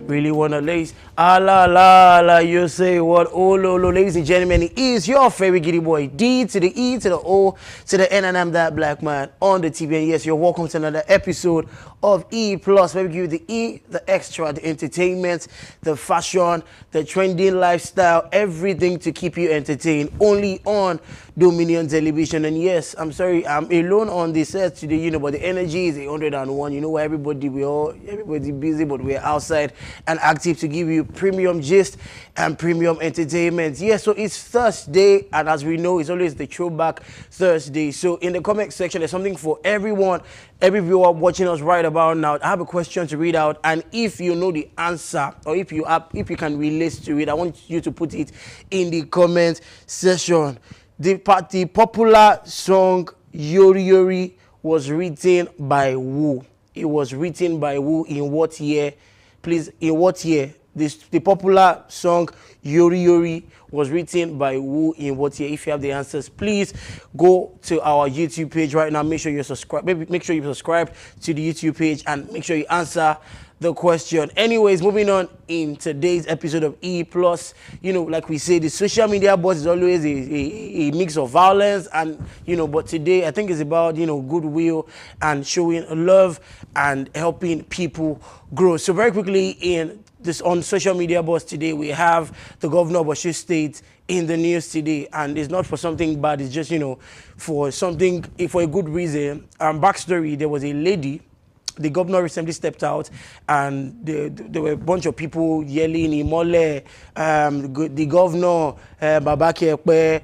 Really wanna lace la you say what? Oh lo, ladies and gentlemen, it is your favorite giddy boy D to the E to the O to the N, and I'm that black man on the TV. And yes, you're welcome to another episode of E Plus, where we give you the E, the extra, the entertainment, the fashion, the trending lifestyle, everything to keep you entertained, only on Dominion Television. And yes, I'm sorry, I'm alone on the set today, but the energy is 101. You know why everybody busy, but we're outside and active to give you premium gist and premium entertainment. Yes, so it's Thursday, and as we know, it's always the throwback Thursday. So in the comment section, there's something for everyone, every viewer watching us right about now. I have a question to read out, and if you know the answer, or if you can relate to it, I want you to put it in the comment section. The popular song Yori Yori was written by who? It was written by who? In what year? Please, in what year? The popular song Yori Yori was written by who? In what year? If you have the answers, please go to our YouTube page right now. Make sure you subscribe. Make sure you subscribe to the YouTube page and make sure you answer the question. Anyways, moving on in today's episode of E Plus, like we say, the social media buzz is always a mix of violence and, but today I think it's about, goodwill and showing love and helping people grow. So very quickly on social media buzz today, we have the governor of Osun State in the news today, and it's not for something bad, it's just, for a good reason. Backstory, there was a lady. The governor recently stepped out, and there were a bunch of people yelling, Imole, the governor, Babake Ekpe,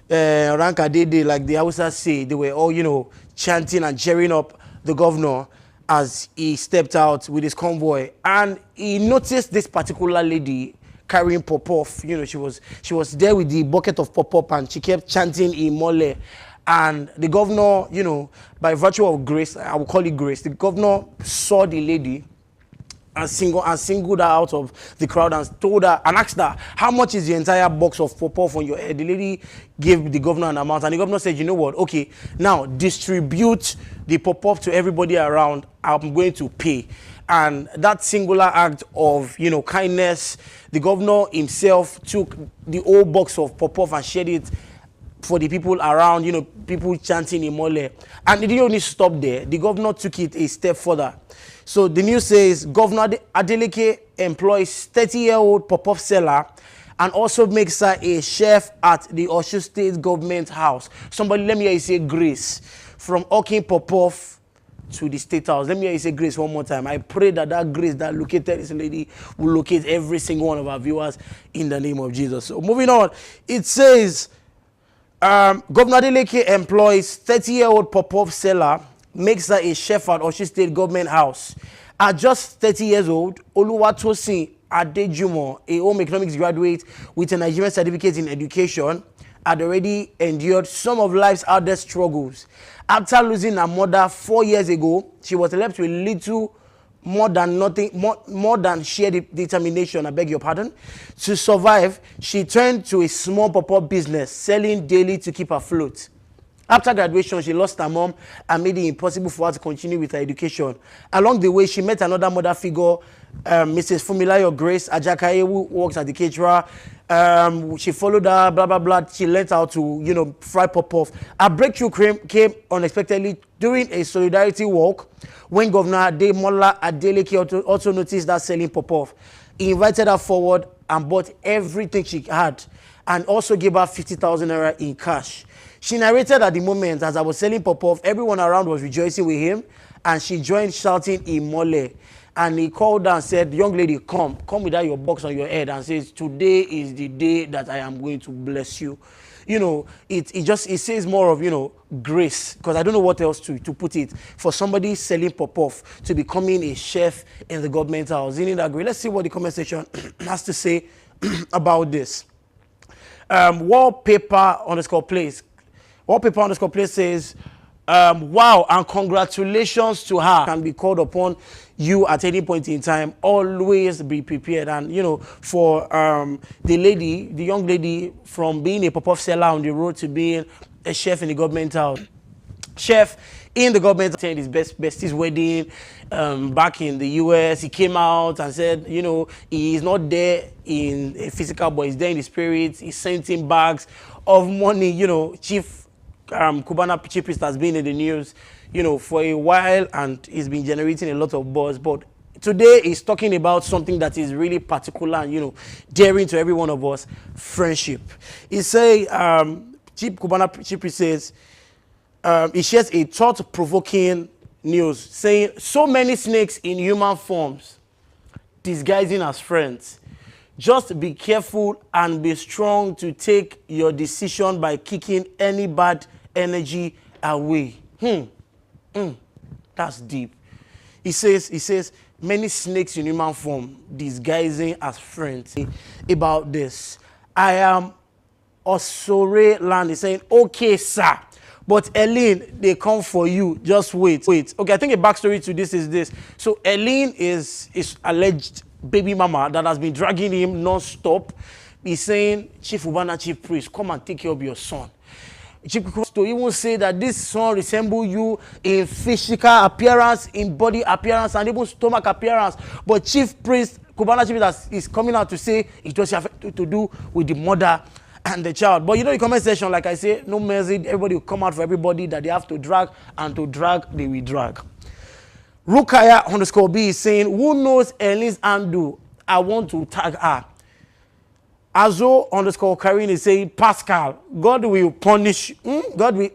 Ranka Dede, like the Hausa say. They were all, chanting and cheering up the governor as he stepped out with his convoy. And he noticed this particular lady carrying pop-off. She was there with the bucket of pop-up, and she kept chanting Imole. And the governor, by virtue of grace, I will call it grace, the governor saw the lady and singled her out of the crowd and told her and asked her, how much is the entire box of pop-off on your head? The lady gave the governor an amount, and the governor said, you know what, okay, now distribute the pop-off to everybody around. I'm going to pay. And that singular act of, kindness, the governor himself took the whole box of pop-off and shared it for the people around, people chanting Imole. And it didn't only stop there. The governor took it a step further. So the news says Governor Adeleke employs 30-year-old pop-up seller and also makes her a chef at the Osun State government house. Somebody, let me hear you say grace. From hawking pop-off to the State House. Let me hear you say grace one more time. I pray that grace that located this lady will locate every single one of our viewers in the name of Jesus. So moving on, it says, Governor Adeleke employs 30-year-old pop-up seller, makes her a chef at Osun State government house. At just 30 years old, Oluwatosin Adejumo, a home economics graduate with a Nigerian certificate in education, had already endured some of life's hardest struggles. After losing her mother 4 years ago, she was left with little more than sheer determination, I beg your pardon. To survive, she turned to a small pop-up business, selling daily to keep afloat. After graduation, she lost her mom and made it impossible for her to continue with her education. Along the way, she met another mother figure, Mrs. Fumilayo Grace Ajakaye, who works at the caterer. She followed her, blah, blah, blah. She learned how to, fry pop-off. Her breakthrough came unexpectedly during a solidarity walk when Governor Ademola Adeleke also noticed that selling pop-off. He invited her forward and bought everything she had and also gave her 50,000 naira in cash. She narrated at the moment, as I was selling pop-off, everyone around was rejoicing with him, and she joined shouting Imole. and he called and said, young lady, come without your box on your head, and says, today is the day that I am going to bless you. You know, it says more of, you know, grace, because I don't know what else to put it, for somebody selling pop-off to becoming a chef in the government house. Isn't that great? Let's see what the comment section has to say about this. Wallpaper_place says, wow, and congratulations to her. Can be called upon you at any point in time. Always be prepared. And, you know, for the young lady, from being a pop-off seller on the road to being a chef in the government house. Chef in the government attended his bestie's wedding back in the US. He came out and said, you know, he is not there in a physical, but he's there in the spirit. He sent him bags of money. You know, Chief Cubana Chief Priest has been in the news, you know, for a while, and he's been generating a lot of buzz. But today he's talking about something that is really particular and, you know, daring to every one of us: friendship. He say, Chief Cubana Chief Priest says, he shares a thought-provoking news saying, so many snakes in human forms disguising as friends. Just be careful and be strong to take your decision by kicking any bad energy away. That's deep. He says, many snakes in human form disguising as friends. About this, I am Osore Land is saying, okay, sir. But Eileen, they come for you. Just wait. Okay, I think a backstory to this is this. So Eileen is alleged baby mama that has been dragging him non-stop. He's saying, Chief Cubana Chief Priest, come and take care of your son. Chief Priest to even say that this son resembles you in physical appearance, in body appearance, and even stomach appearance. But Chief Priest, Cubana Chief Priest is coming out to say it does have to do with the mother and the child. But you know, the comment section, like I say, no mercy, everybody will come out for everybody that they have to drag, and to drag, they will drag. Rukaya_B is saying, who knows Eileen's handle? I want to tag her. Azo_Karin is saying, Pascal, God will punish, God will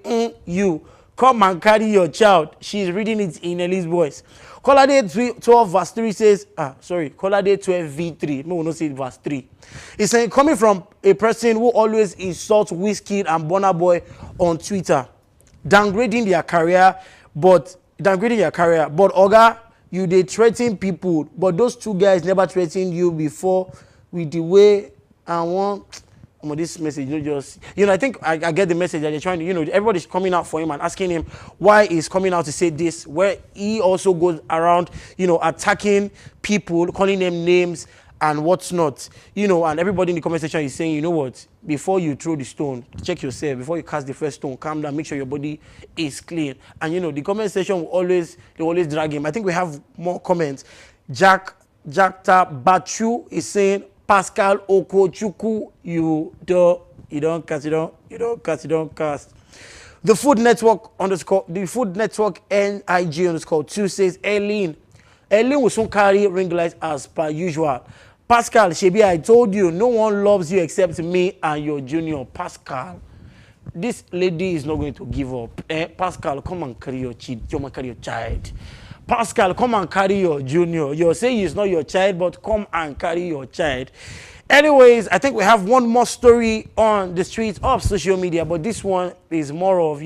you. Come and carry your child. She's reading it in Eileen's voice. Kolade 12 verse 3 says, Kolade 12 v3, no, not say verse 3. It's saying, coming from a person who always insults Wizkid and Burna Boy on Twitter, downgrading their career, but Oga, you they threaten people, but those two guys never threatened you before with the way I want. This message, I think I get the message that they're trying to, everybody's coming out for him and asking him why he's coming out to say this, where he also goes around, attacking people, calling them names and what's not, and everybody in the comment section is saying, you know what, before you throw the stone, check yourself. Before you cast the first stone, calm down, make sure your body is clean. And the comment section will always drag him. I think we have more comments. Jakta Bachu is saying, Pascal Okochuku, you don't cast. The Food Network NIG_2 says, Eileen will soon carry ring lights as per usual. Pascal, Shebi, I told you, no one loves you except me and your junior. Pascal, this lady is not going to give up. Pascal, come and carry your child. Pascal, come and carry your junior. You're saying it's not your child, but come and carry your child. Anyways, I think we have one more story on the streets of social media, but this one is more of,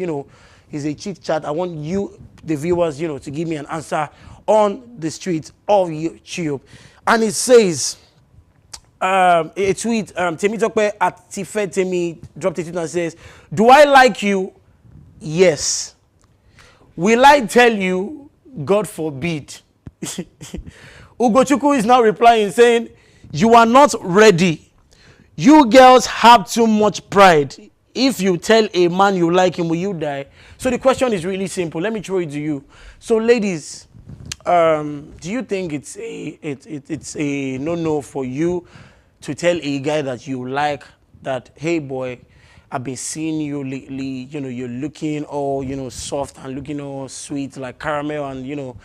is a chit chat. I want you, the viewers, to give me an answer on the streets of YouTube. And it says, a tweet, Temi Tokpe at Tifetemi dropped a tweet and says, do I like you? Yes. Will I tell you? God forbid. Ugochukwu is now replying saying, you are not ready. You girls have too much pride. If you tell a man you like him, will you die? So the question is really simple. Let me throw it to you. So ladies, do you think it's a no-no for you to tell a guy that you like that, hey boy, I've been seeing you lately, you're looking all, soft and looking all sweet like caramel, and,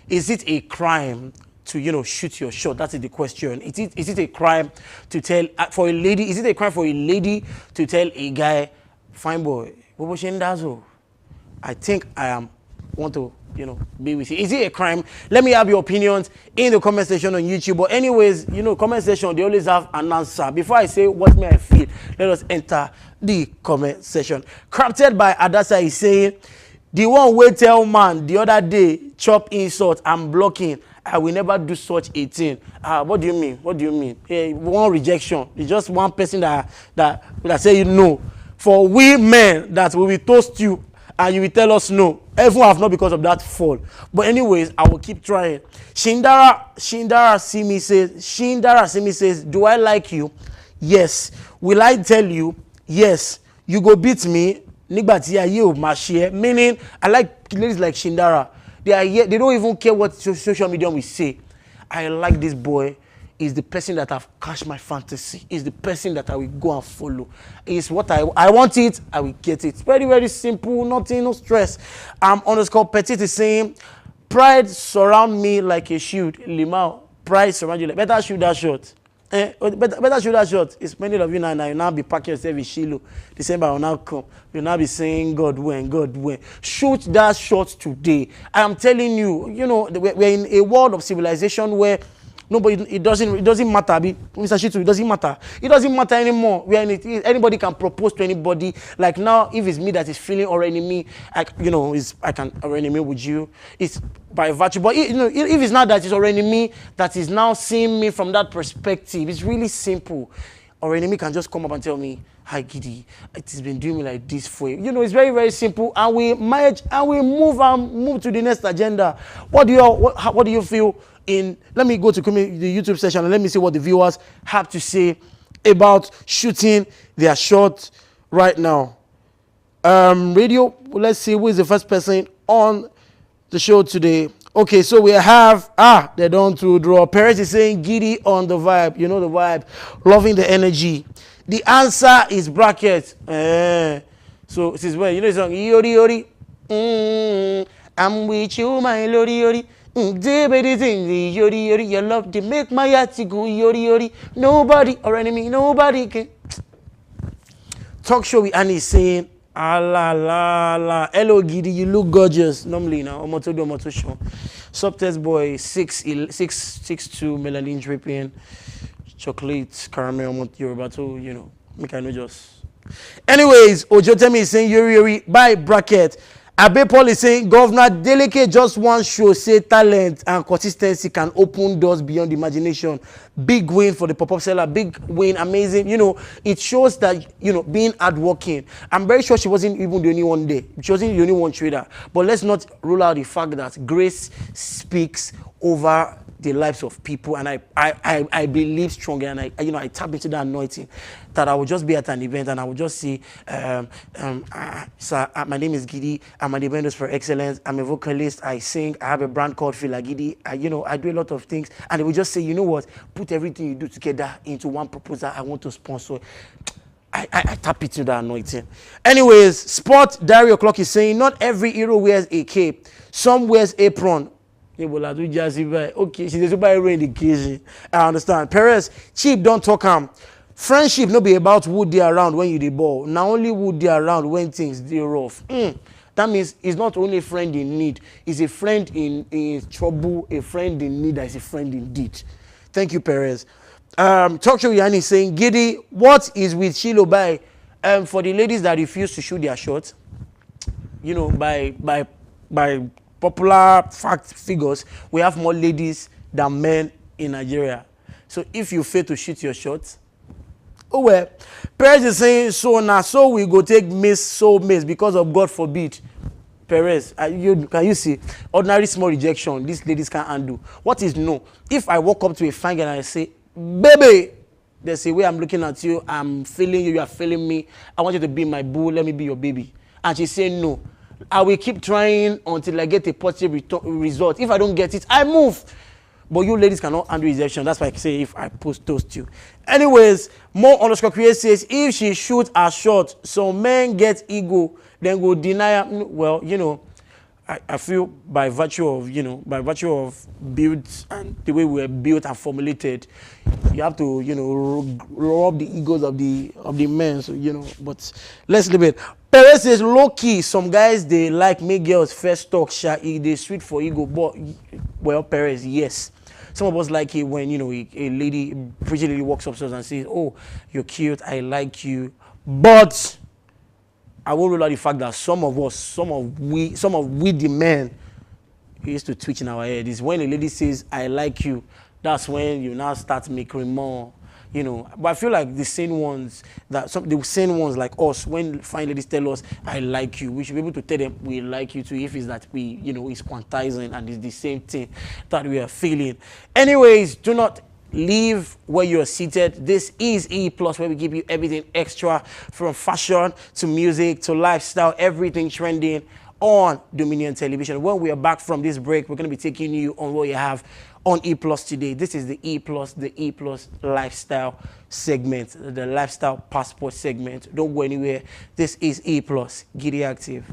is it a crime to, shoot your shot? That's the question. Is it a crime to tell, for a lady, is it a crime for a lady to tell a guy, fine boy, I think I am want to, be with you. Is it a crime? Let me have your opinions in the comment section on YouTube. But anyways, comment section, they always have an answer. Before I say what may I feel, let us enter the comment section. Crafted by Adasa is saying, the one way tell man the other day, chop insult and blocking. I will never do such a thing. What do you mean? What do you mean? One rejection. It's just one person that say no. For we men that we will toast you and you will tell us no. Everyone have not because of that fall. But anyways, I will keep trying. Shindara Simi says, do I like you? Yes. Will I tell you? Yes. You go beat me. Meaning, I like ladies like Shindara. They don't even care what social media will say. I like this boy. He's the person that I've cashed my fantasy. He's the person that I will go and follow. It's what I want it, I will get it. Very, very simple, nothing, no stress. Underscore Petit is saying, pride surround me like a shield. Limau, pride surround you like, better shoot that shot. Better shoot that shot. It's many of you now, you now be packing yourself in Shiloh. December will now come. You'll now be saying, God when, God when. Shoot that shot today. I am telling you, we're in a world of civilization where nobody, it doesn't matter. Mr. Shitu, it doesn't matter. It doesn't matter anymore. We are in it. Anybody can propose to anybody. Like now, if it's me that is feeling or enemy, I can or enemy with you. It's by virtue. But if it's not that it's or enemy that is now seeing me from that perspective, it's really simple. Or enemy can just come up and tell me, hi Giddy, it has been doing me like this for you. It's very, very simple. And we merge and we move to the next agenda. What do you feel? Let me go to the YouTube session and let me see what the viewers have to say about shooting their shot right now. Radio, let's see who is the first person on the show today. Okay, so we have they're done to draw. Perez is saying Giddy on the vibe. You know the vibe, loving the energy. The answer is bracket. So this is where the song Yori Yori. I'm with you, my Lori Yori. Yori, your love, they make my heart to go yori yori. Nobody or enemy, nobody can. Talk show with Annie saying, la. Hello, Giddy, you look gorgeous. Normally now, Omoto show. Subtest boy, 6'2", melanin dripping, chocolate, caramel, Yoruba, so, make I know just. Anyways, Ojotemi is saying, Yori, by bracket. Abe Paul is saying, Governor Deleke just one show say talent and consistency can open doors beyond imagination. Big win for the pop-up seller. Big win, amazing. It shows that, being hardworking. I'm very sure she wasn't even the only one there. She wasn't the only one trader. But let's not rule out the fact that grace speaks over the lives of people, and I believe strongly, and I tap into that anointing that I will just be at an event and I will just say, sir, my name is Giddy. I'm an event for excellence. I'm a vocalist. I sing. I have a brand called Fila Giddy. I do a lot of things, and they will just say, you know what? Put everything you do together into one proposal. I want to sponsor. I tap into that anointing. Anyways, Sport Dario Clock is saying, not every hero wears a cape. Some wears apron. Okay, she's a superhero in the case. I understand. Perez, cheap, don't talk him. Friendship no be about who they around when you the ball. Now only who they around when things they rough. That means it's not only a friend in need. It's a friend in trouble, a friend in need that is a friend indeed. Thank you, Perez. Talk show Yanni saying, Giddy, what is with Shiloh by for the ladies that refuse to shoot their shots? By popular fact figures, we have more ladies than men in Nigeria. So if you fail to shoot your shots, oh well. Perez is saying, so we go take miss because of God forbid. Perez, can you see? Ordinary small rejection, these ladies can't handle. What is no? If I walk up to a fine girl and I say, baby, there's a way I'm looking at you, I'm feeling you are feeling me, I want you to be my boo, let me be your baby. And she say no. I will keep trying until I get a positive result. If I don't get it, I move. But you ladies cannot handle rejection. That's why I say if I toast you. Anyways, more underscore create says, if she shoots a shot, so men get ego, then go deny her. Well, I feel by virtue of, by virtue of build and the way we're built and formulated, you have to, rub the egos of the men. So, but let's leave it. Perez says low key. Some guys they like make girls first talk shy. They sweet for ego, but well, Perez, yes. Some of us like it when a lady, a pretty lady, walks up to us and says, "Oh, you're cute. I like you," but I won't rule out the fact that some of we the men, used to twitch in our head. Is when a lady says, "I like you," that's when you now start making more, But I feel like the same ones like us, when fine ladies tell us, "I like you," we should be able to tell them we like you too. If it's that we, it's quantizing and it's the same thing that we are feeling. Anyways, do not leave where you're seated. This is E Plus, where we give you everything extra from fashion to music to lifestyle, everything trending on Dominion Television. When we are back from this break, we're going to be taking you on what you have on E Plus today. This is the E Plus lifestyle segment, the lifestyle passport segment. Don't go anywhere. This is E Plus. Giddy Active.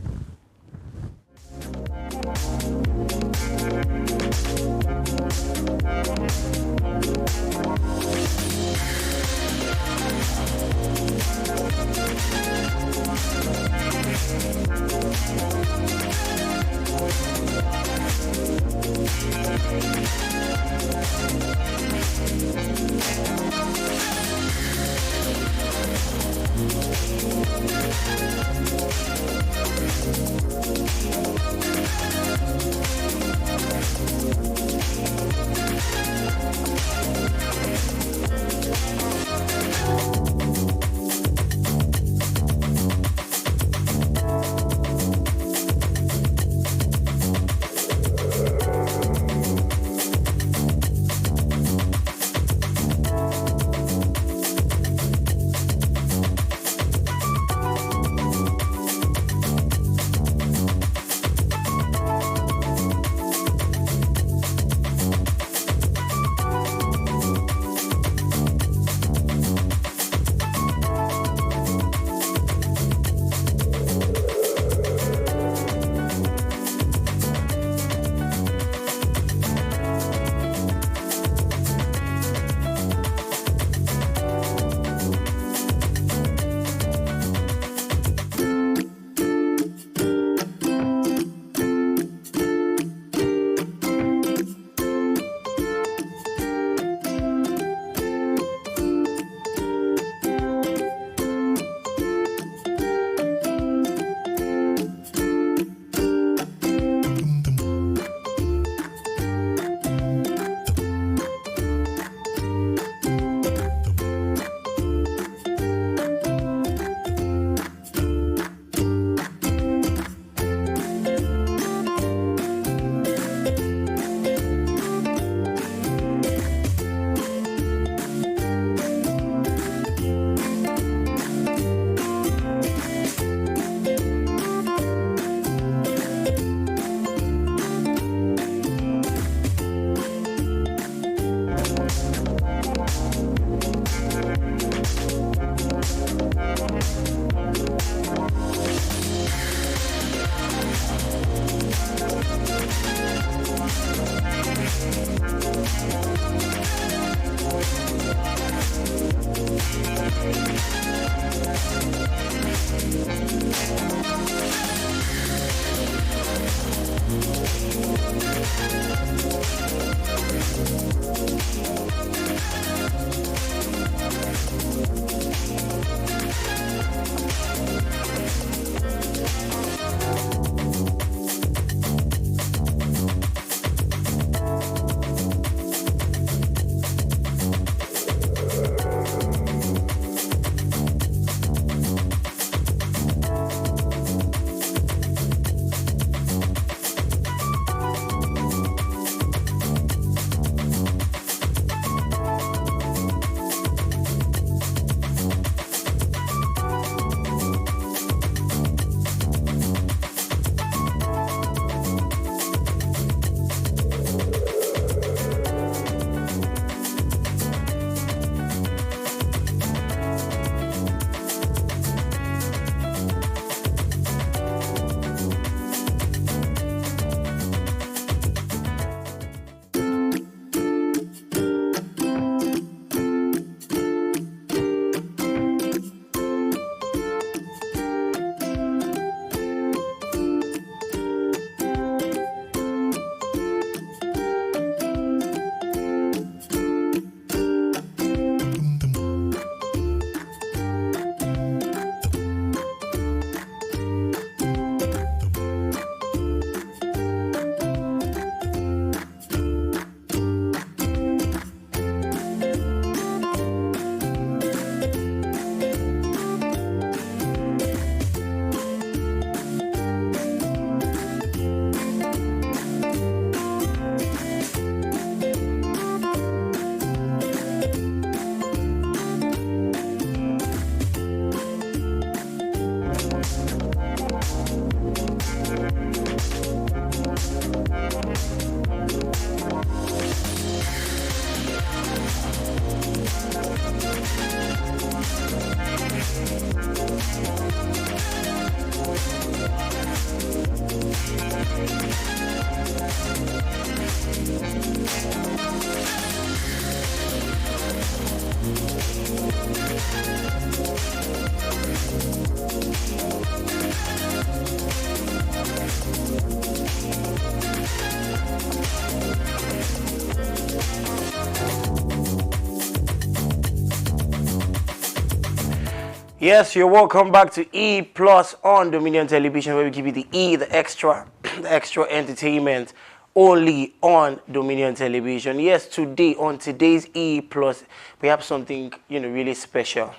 Yes, you're welcome back to E Plus on Dominion Television, where we give you the E, the extra, the extra entertainment, only on Dominion Television. Yes, today on today's E Plus, we have something really special.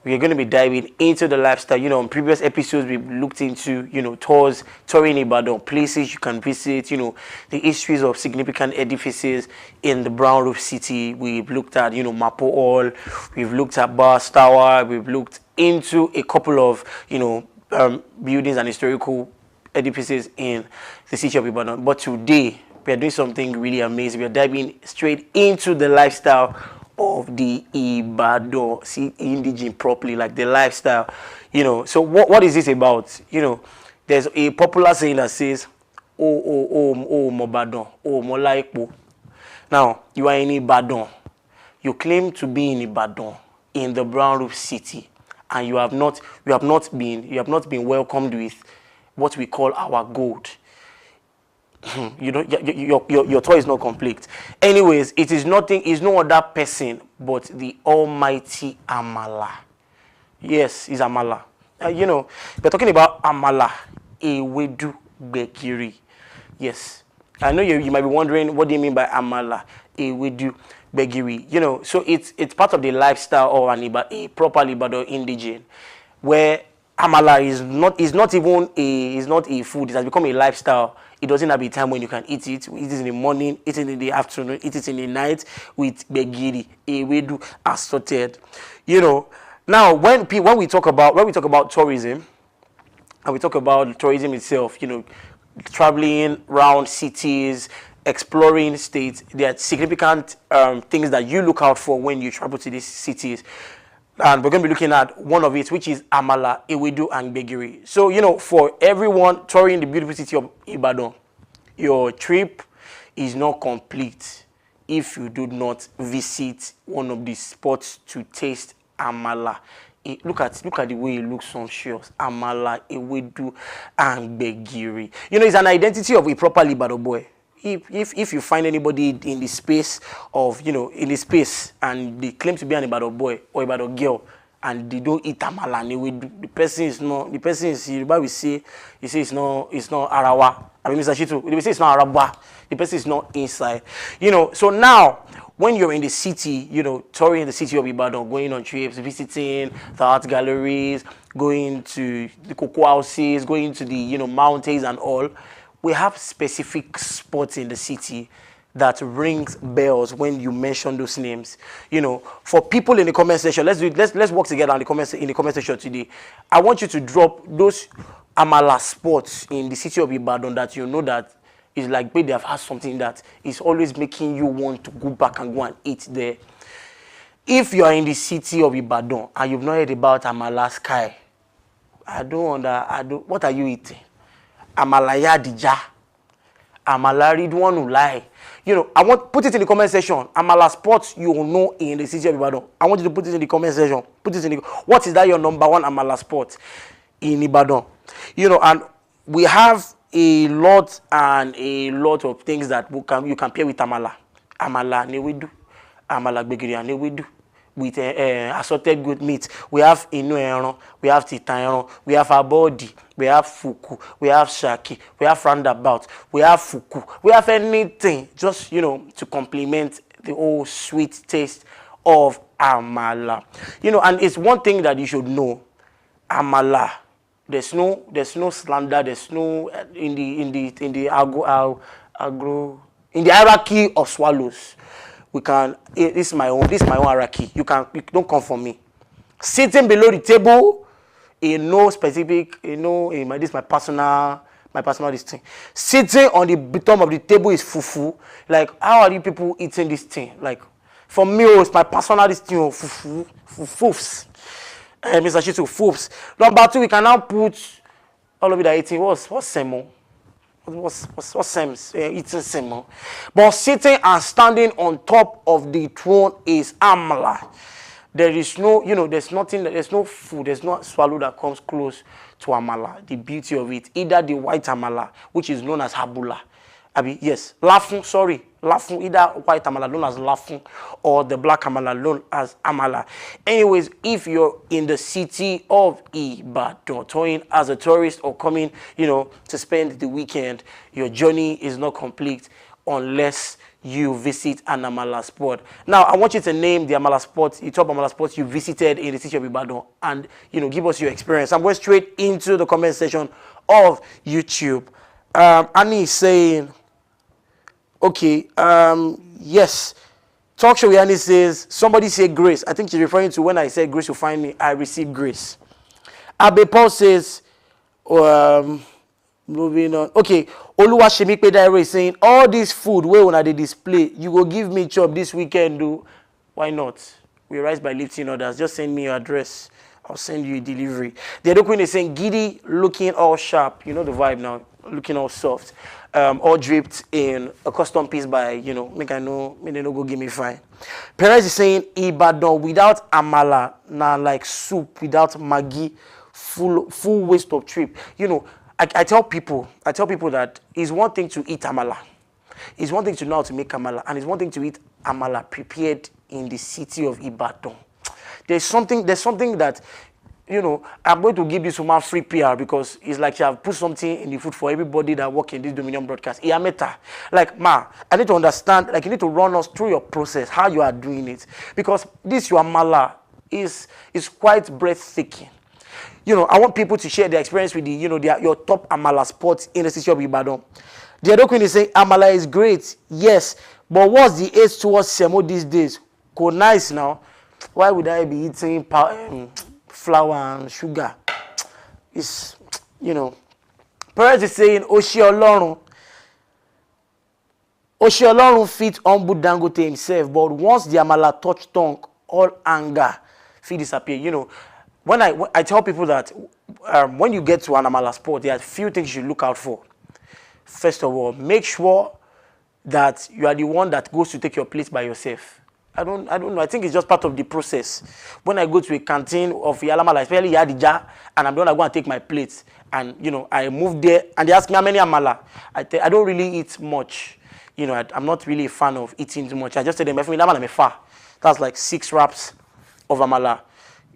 We are going to be diving into the lifestyle. In previous episodes, we looked into tours, touring Ibadan, places you can visit. The histories of significant edifices in the Brown Roof City. We've looked at Mapo Hall. We've looked at Bas Tower. We've looked into a couple of buildings and historical edifices in the city of Ibadan. But today, we are doing something really amazing. We are diving straight into the lifestyle of the Ibadan, see indigene properly, like the lifestyle. So what is this about? There's a popular saying that says, oh, Mobadan, oh, Molaipo. Now, you are in Ibadan. You claim to be in Ibadan, in the Brown Roof City, and you have not been welcomed with what we call our gold. Your toy is not complete. Anyways, it is nothing, is no other person but the almighty Amala. Yes, it's Amala. We're talking about Amala Ewedu Gbegiri. Yes, I know you might be wondering, what do you mean by Amala Ewedu Gbegiri? So it's part of the lifestyle of a proper Ibadan indigene, where Amala is not a food. It has become a lifestyle. It doesn't have a time when you can eat it. Eat it in the morning, eat it in the afternoon, eat it in the night with begiri, ewedu, assorted. Now when we talk about tourism, and we talk about tourism itself, traveling around cities, exploring states, there are significant things that you look out for when you travel to these cities. And we're going to be looking at one of it, which is Amala, Ewedu, and Gbegiri. So, for everyone touring the beautiful city of Ibadan, your trip is not complete if you do not visit one of the spots to taste Amala. Look at the way it looks sumptuous. Amala, Ewedu, and Gbegiri. It's an identity of a proper Ibadan boy. If you find anybody in the space of in the space and they claim to be an Ibadan boy or Ibadan girl and they don't eat amala, the person is Yoruba will say, it's not Arawa. I mean, Mr. Shitu, they will say it's not Araba. The person is not inside. So now when you're in the city, touring the city of Ibadan, going on trips, visiting the art galleries, going to the cocoa houses, going to the mountains and all, we have specific spots in the city that rings bells when you mention those names. For people in the comment section, let's work together in the comment section today. I want you to drop those Amala spots in the city of Ibadan that that is like they have had something that is always making you want to go back and go and eat there. If you are in the city of Ibadan and you've not heard about Amala Sky, what are you eating? Amala Yadija, Amala Ridwanu Lai. I want put it in the comment section. Amala spots you know in the city of Ibadan. I want you to put it in the comment section. What is that your number one Amala spot in Ibadan? And we have a lot of things that you can pair with Amala. Amala Newedu, Amala Gbegiri and Newedu. With assorted good meat. We have inu ẹran, we have tita ẹran, we have abodi, we have fuku, we have shaki, we have roundabout, we have fuku, we have anything just to complement the whole sweet taste of amala. And it's one thing that you should know. Amala, there's no slander, there's no in the hierarchy of swallows. This is my own hierarchy. You don't come for me. Sitting below the table, no specific, this is my personal this thing. Sitting on the bottom of the table is fufu. Like, how are you people eating this thing? Like, for me, it's my personal this thing, fufu, fufus. Mr. Shitu, fufus. Number two, we can now put all of you that are eating. What's semo? What's Sam's eating semo? But sitting and standing on top of the throne is Amala. There is no, there's no food, there's no swallow that comes close to Amala. The beauty of it, either the white Amala, which is known as Habula, Abi, yes, lafun, sorry. Lafun, either white amala known as lafun or the black amala known as amala. Anyways, if you're in the city of Ibadan, touring as a tourist or coming, to spend the weekend, your journey is not complete unless you visit an amala spot. Now, I want you to name the amala spots, the top amala spots you visited in the city of Ibadan, and give us your experience. I'm going straight into the comment section of YouTube. Annie is saying, okay, yes. Talk show Annie says, somebody say grace. I think she's referring to when I said grace will find me, I received grace. Abe Paul says, moving on. Okay, Oluwashemikpe Dairo is saying, all this food where when they display, you go give me chop this weekend, do. Why not? We rise by lifting others. Just send me your address. I'll send you a delivery. The other queen is saying, giddy, looking all sharp. You know the vibe now. Looking all soft. All draped in a custom piece by, make I know, may they no go give me fine. Perez is saying, Ibadan without amala, na like soup without maggi, full waste of trip. I tell people that it's one thing to eat amala. It's one thing to know how to make amala. And it's one thing to eat amala prepared in the city of Ibadan. There's something that, I'm going to give this woman free PR because it's like she have put something in the food for everybody that work in this Dominion broadcast. Like, I need to understand, like, you need to run us through your process, how you are doing it. Because this your amala is quite breathtaking. I want people to share their experience with your top amala spots in the city of Ibadan. The other queen is saying amala is great, yes, but what's the age towards semo these days? Go nice now. Why would I be eating flour and sugar? It's, Perez is saying Oshi Olorun fit humble Dangote himself, but once the amala touch tongue, all anger fit disappear. When I tell people that when you get to an amala spot, there are a few things you should look out for. First of all, make sure that you are the one that goes to take your place by yourself. I don't know. I think it's just part of the process. When I go to a canteen of Yalamala, especially Yadija, and I'm the one that go and take my plates, and I move there, and they ask me how many amala. I don't really eat much. I'm not really a fan of eating too much. I just tell them, amala mefa. That's like 6 wraps of amala.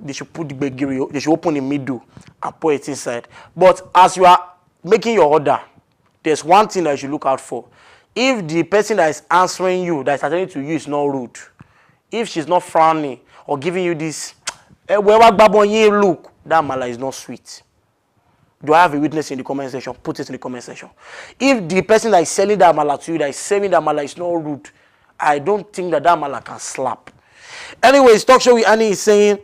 They should put the begiri, they should open the middle and pour it inside. But as you are making your order, there's one thing that you should look out for. If the person that is answering you, that is attending to you, is not rude, if she's not frowning or giving you this, look, that amala is not sweet. Do I have a witness in the comment section? Put it in the comment section. If the person that is selling that amala to you, that is serving that amala, is not rude, I don't think that amala can slap. Anyways, talk show with Annie is saying,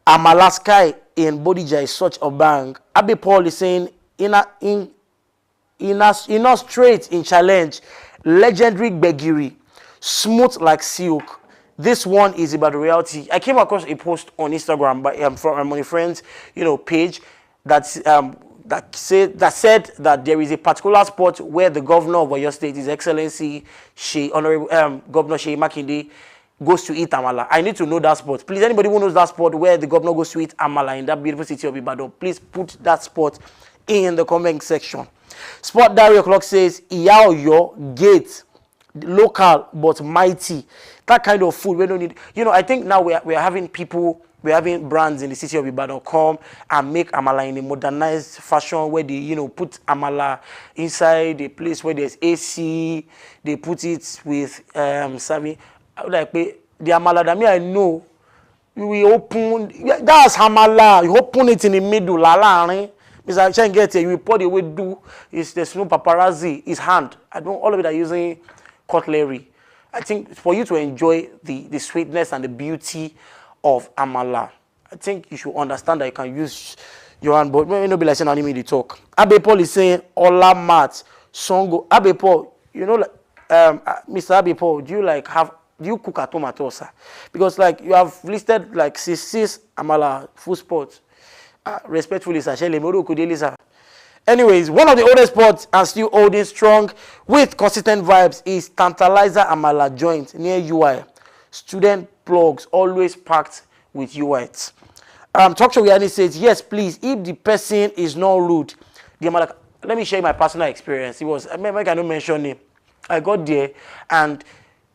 amala sky in Bodija is such a bang. Abe Paul is saying, in a straight in challenge, legendary begiri, smooth like silk. This one is about the reality. I came across a post on Instagram from my friend's page that said that there is a particular spot where the governor of Oyo State, His Excellency Honorable Governor Seyi Makinde, goes to eat amala. I need to know that spot. Please, anybody who knows that spot where the governor goes to eat amala in that beautiful city of Ibadan, please put that spot in the comment section. Sport Diary O'Clock says, Iya Oyo Gate, local but mighty. That kind of food we don't need. I think now we are having brands in the city of Ibadan come and make amala in a modernized fashion where they, put amala inside a place where there's AC. They put it with serving. Like the amala that I know, we open. That's amala. You open it in the middle, Mr. Chen get it. You pour the way do. There's no paparazzi. It's hand. All of it are using cutlery. I think for you to enjoy the sweetness and the beauty of amala, I think you should understand that you can use your hand, but maybe not be like saying anime the talk. Abe Paul is saying Ola Mat Songo. Abe Paul, Mr. Abe Paul, do you cook at home at all, sir? Because you have listed like six amala food spots. Respectfully, sir. Anyways, one of the oldest spots and still holding strong with consistent vibes is Tantalizer Amala Joint near UI. Student plugs always packed with UIs. Talk show Yanni says, yes, please, if the person is not rude, the amala, let me share my personal experience. It was, I cannot mention name. I got there and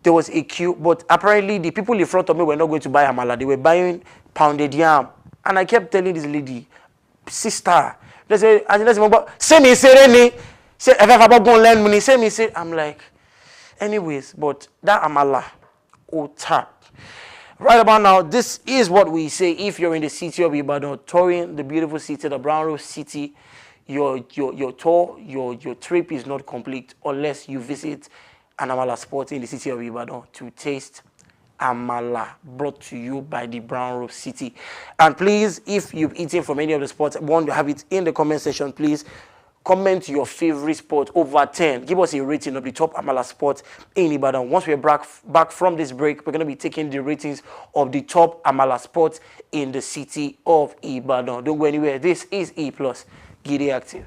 there was a queue, but apparently the people in front of me were not going to buy amala. They were buying pounded yam. And I kept telling this lady, sister, they say, say me, say, if I about go lend money, say me, say, I'm like, anyways, but that amala, oh tap. Right about now, this is what we say if you're in the city of Ibadan, touring the beautiful city, the Brown Rose City, your tour, your trip is not complete unless you visit an amala spot in the city of Ibadan to taste amala brought to you by the Brown Rose City. And please, if you've eaten from any of the spots, want to have it in the comment section, please comment your favorite spot over 10. Give us a rating of the top amala spot in Ibadan. Once we're back from this break, we're going to be taking the ratings of the top amala spots in the city of Ibadan. Don't go anywhere. This is E+, Giddy Active.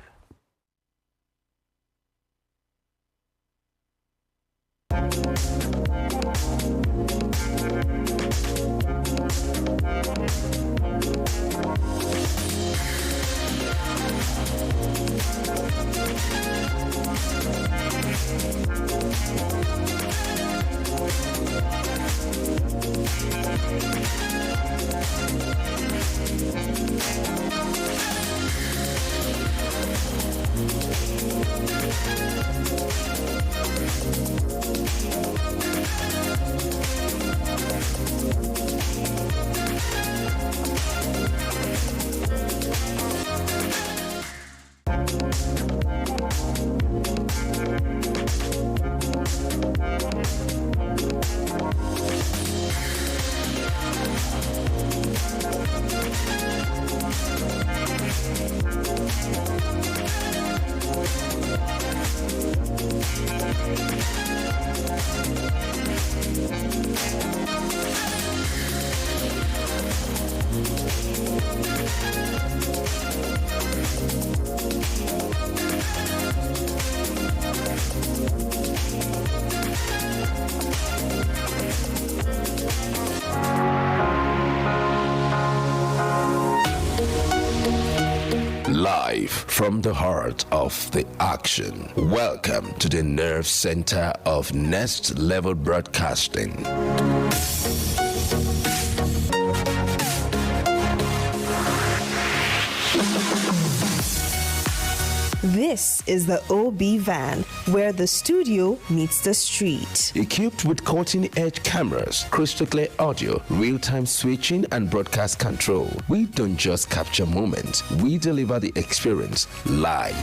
Live from the heart of the action. Welcome to the nerve center of Next Level Broadcasting. This is the OB van, where the studio meets the street. Equipped with cutting-edge cameras, crystal clear audio, real-time switching, and broadcast control, we don't just capture moments, we deliver the experience live.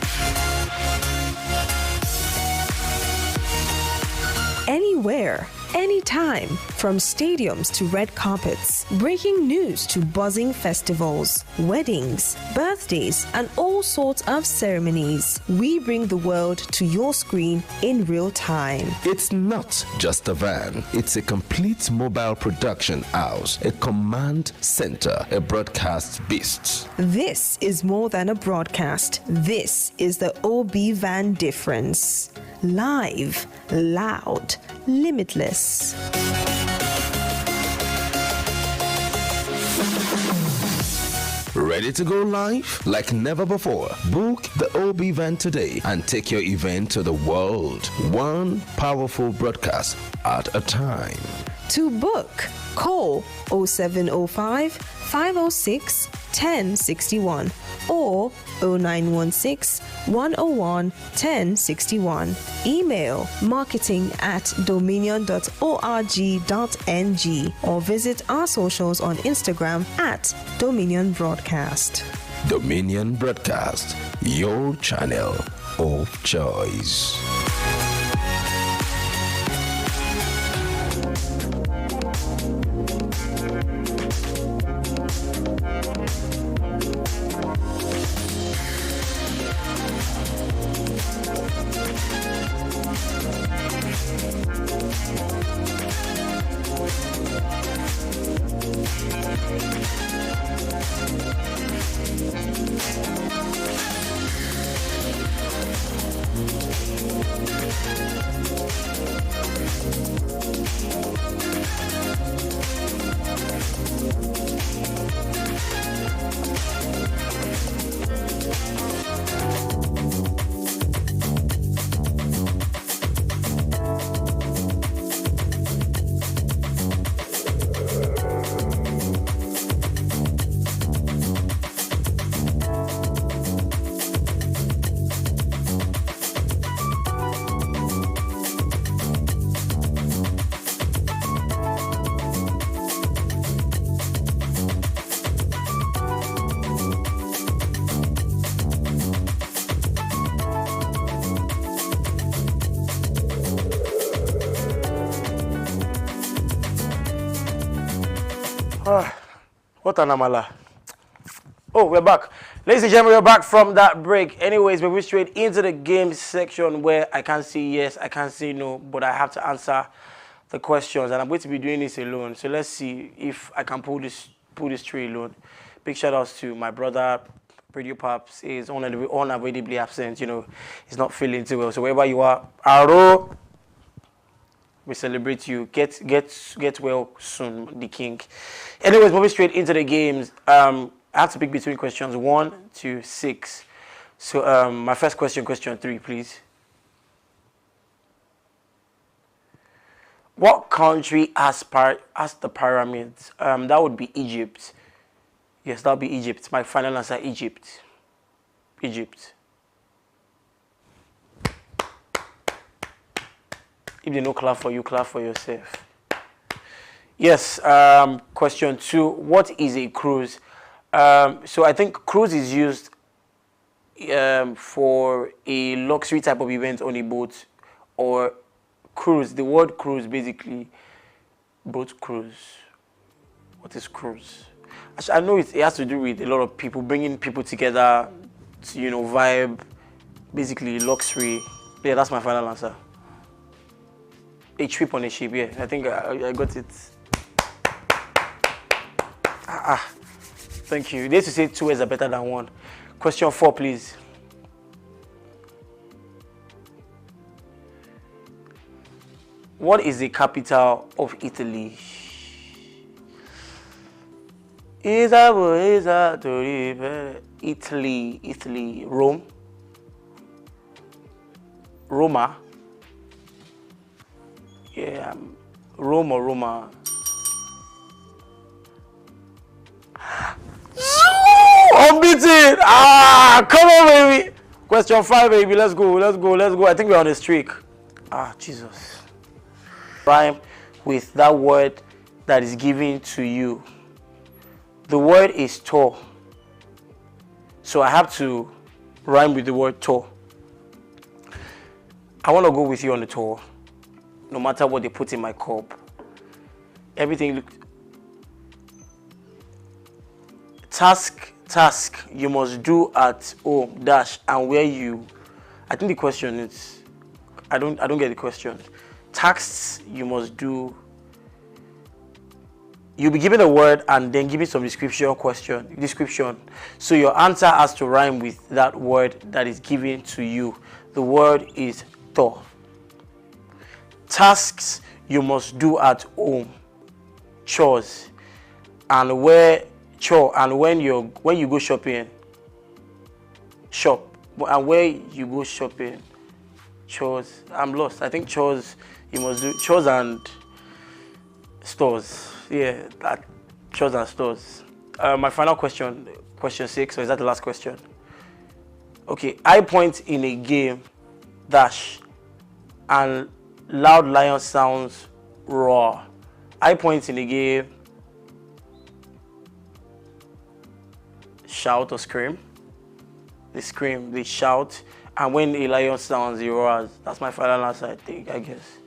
Anywhere, anytime, from stadiums to red carpets, breaking news to buzzing festivals, weddings, birthdays, and all sorts of ceremonies. We bring the world to your screen in real time. It's not just a van, it's a complete mobile production house, a command center, a broadcast beast. This is more than a broadcast. This is the OB van difference. Live, loud, limitless. Ready to go live? Like never before. Book the OB van today and take your event to the world. One powerful broadcast at a time. To book, call 0705 506 1061 or 0916 101 1061. Email marketing@dominion.org.ng or visit our socials on Instagram @Dominion Broadcast. Dominion Broadcast, your channel of choice. What an amala. Oh, we're back. Ladies and gentlemen, we're back from that break. Anyways, we're straight into the games section where I can't say yes, I can't say no, but I have to answer the questions, and I'm going to be doing this alone. So let's see if I can pull this tree alone. Big shout outs to my brother, Radio Pops, is unavoidably absent. You know, he's not feeling too well. So wherever you are, Aro, we celebrate you. Get well soon, the king. Anyways, moving straight into the games. I have to pick between questions 1 to 6. So my first question 3, please. What country has the pyramids? That would be Egypt. Yes, that would be Egypt. My final answer, Egypt. Egypt. If they no clap for you, clap for yourself. Yes, question 2. What is a cruise? So I think cruise is used for a luxury type of event on a boat, or cruise. The word cruise basically, boat cruise. What is cruise? Actually, I know it has to do with a lot of people, bringing people together to, you know, vibe, basically luxury. Yeah, that's my final answer. A trip on a ship, yeah. I think I got it. Thank you. They used to say 2 words are better than 1. Question 4, please. What is the capital of Italy? Italy, Rome, Roma. Yeah, Rome or Roma. Unbeaten! Come on, baby. Question 5, baby. Let's go. I think we're on a streak. Jesus. Rhyme with that word that is given to you. The word is tall. So I have to rhyme with the word tall. I want to go with you on the tall. No matter what they put in my cup. Everything looks... Task you must do at home dash and where you. I think the question is, I don't get the question. Tasks you must do. You'll be given a word and then give it some description. So your answer has to rhyme with that word that is given to you. The word is to. Tasks you must do at home. Chores. And when you go shopping, shop. And where you go shopping, chores. I'm lost. I think chores you must do. Chores and stores. Yeah, chores and stores. My final question 6, or is that the last question? Okay, I point in a game, dash, and loud lion sounds roar. I point in a game, shout or scream. They scream, they shout, and when a lion sounds, he roars. That's my final answer, I guess.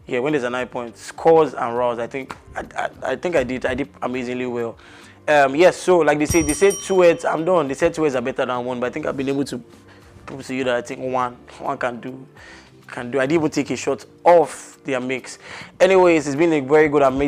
Yeah, when there's an 9 point, scores and roars. I think I did amazingly well. Yes, so like they said 2 words. I'm done. They said 2 words are better than 1, but I think I've been able to prove to you that I think one can do. I didn't even take a shot off their mix. Anyways, it's been a very good, amazing.